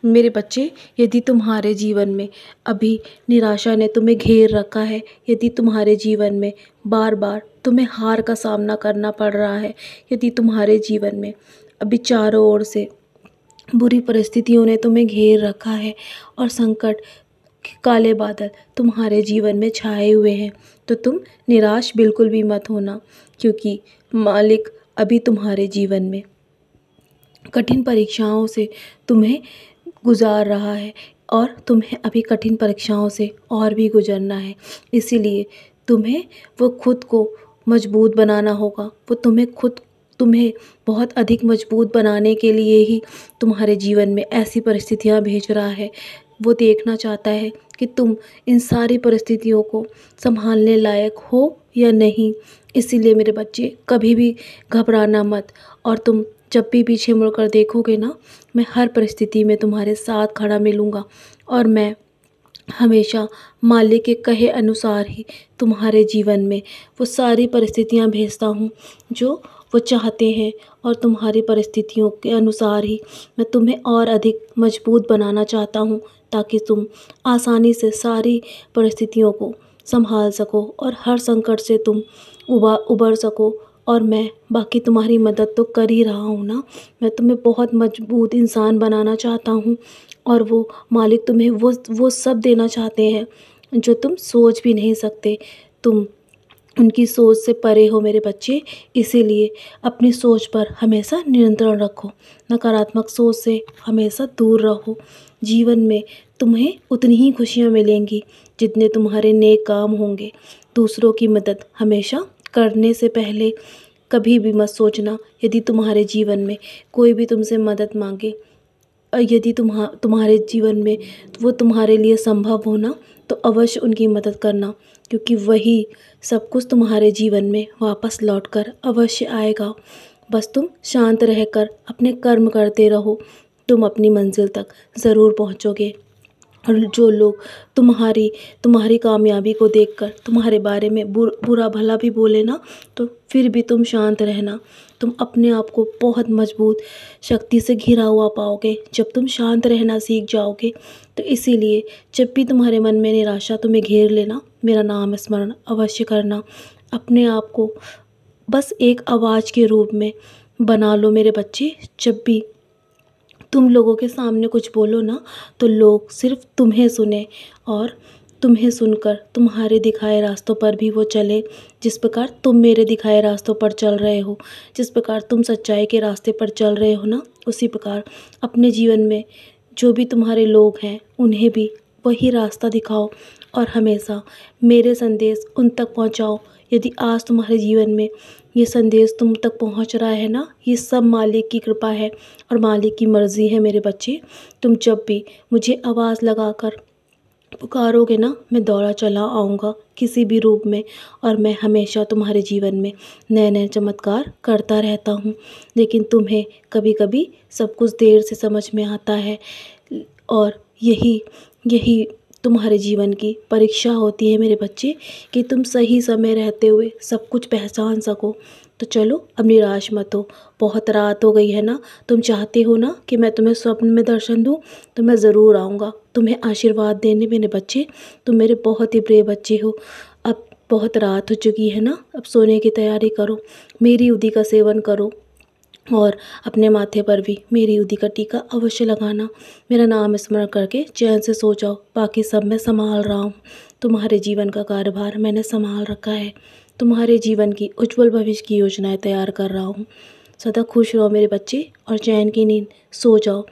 मेरे बच्चे, यदि तुम्हारे जीवन में अभी निराशा ने तुम्हें घेर रखा है, यदि तुम्हारे जीवन में बार बार तुम्हें हार का सामना करना पड़ रहा है, यदि तुम्हारे जीवन में अभी चारों ओर से बुरी परिस्थितियों ने तुम्हें घेर रखा है और संकट के काले बादल तुम्हारे जीवन में छाए हुए हैं, तो तुम निराश बिल्कुल भी मत होना, क्योंकि मालिक अभी तुम्हारे जीवन में कठिन परीक्षाओं से तुम्हें गुजार रहा है और तुम्हें अभी कठिन परीक्षाओं से और भी गुजरना है। इसीलिए तुम्हें वो खुद को मजबूत बनाना होगा। वो तुम्हें बहुत अधिक मजबूत बनाने के लिए ही तुम्हारे जीवन में ऐसी परिस्थितियां भेज रहा है। वो देखना चाहता है कि तुम इन सारी परिस्थितियों को संभालने लायक हो या नहीं। इसीलिए मेरे बच्चे, कभी भी घबराना मत, और तुम जब भी पीछे मुड़कर देखोगे ना, मैं हर परिस्थिति में तुम्हारे साथ खड़ा मिलूँगा और मैं हमेशा मालिक के कहे अनुसार ही तुम्हारे जीवन में वो सारी परिस्थितियाँ भेजता हूँ जो वो चाहते हैं, और तुम्हारी परिस्थितियों के अनुसार ही मैं तुम्हें और अधिक मजबूत बनाना चाहता हूँ, ताकि तुम आसानी से सारी परिस्थितियों को संभाल सको और हर संकट से तुम उबर सको। और मैं बाकी तुम्हारी मदद तो कर ही रहा हूँ ना। मैं तुम्हें बहुत मजबूत इंसान बनाना चाहता हूँ, और वो मालिक तुम्हें वो सब देना चाहते हैं जो तुम सोच भी नहीं सकते। तुम उनकी सोच से परे हो मेरे बच्चे। इसीलिए अपनी सोच पर हमेशा नियंत्रण रखो, नकारात्मक सोच से हमेशा दूर रहो। जीवन में तुम्हें उतनी ही खुशियाँ मिलेंगी जितने तुम्हारे नेक काम होंगे। दूसरों की मदद हमेशा करने से पहले कभी भी मत सोचना, यदि तुम्हारे जीवन में कोई भी तुमसे मदद मांगे, यदि तुम्हारे जीवन में वो तुम्हारे लिए संभव हो ना, तो अवश्य उनकी मदद करना, क्योंकि वही सब कुछ तुम्हारे जीवन में वापस लौटकर अवश्य आएगा। बस तुम शांत रहकर अपने कर्म करते रहो, तुम अपनी मंजिल तक ज़रूर पहुँचोगे। और जो लोग तुम्हारी कामयाबी को देखकर तुम्हारे बारे में बुरा भला भी बोले ना, तो फिर भी तुम शांत रहना। तुम अपने आप को बहुत मजबूत शक्ति से घिरा हुआ पाओगे जब तुम शांत रहना सीख जाओगे। तो इसीलिए जब भी तुम्हारे मन में निराशा तुम्हें घेर लेना, मेरा नाम स्मरण अवश्य करना। अपने आप को बस एक आवाज़ के रूप में बना लो मेरे बच्चे। जब भी तुम लोगों के सामने कुछ बोलो ना, तो लोग सिर्फ तुम्हें सुने और तुम्हें सुनकर तुम्हारे दिखाए रास्तों पर भी वो चले। जिस प्रकार तुम मेरे दिखाए रास्तों पर चल रहे हो, जिस प्रकार तुम सच्चाई के रास्ते पर चल रहे हो ना, उसी प्रकार अपने जीवन में जो भी तुम्हारे लोग हैं उन्हें भी वही रास्ता दिखाओ और हमेशा मेरे संदेश उन तक पहुंचाओ। यदि आज तुम्हारे जीवन में ये संदेश तुम तक पहुंच रहा है ना, ये सब मालिक की कृपा है और मालिक की मर्ज़ी है मेरे बच्चे। तुम जब भी मुझे आवाज़ लगाकर पुकारोगे ना, मैं दौड़ा चला आऊँगा किसी भी रूप में, और मैं हमेशा तुम्हारे जीवन में नए नए चमत्कार करता रहता हूँ। लेकिन तुम्हें कभी कभी सब कुछ देर से समझ में आता है, और यही यही तुम्हारे जीवन की परीक्षा होती है मेरे बच्चे, कि तुम सही समय रहते हुए सब कुछ पहचान सको। तो चलो, अब निराश मत हो। बहुत रात हो गई है ना, तुम चाहते हो ना कि मैं तुम्हें स्वप्न में दर्शन दूँ, तो मैं ज़रूर आऊँगा तुम्हें आशीर्वाद देने मेरे बच्चे। तुम मेरे बहुत ही प्रिय बच्चे हो। अब बहुत रात हो चुकी है ना, अब सोने की तैयारी करो, मेरी उदी का सेवन करो, और अपने माथे पर भी मेरी उदी का टीका अवश्य लगाना। मेरा नाम स्मरण करके चैन से सो जाओ। बाकी सब मैं संभाल रहा हूँ। तुम्हारे जीवन का कार्यभार मैंने संभाल रखा है। तुम्हारे जीवन की उज्जवल भविष्य की योजनाएं तैयार कर रहा हूँ। सदा खुश रहो मेरे बच्चे, और चैन की नींद सो जाओ।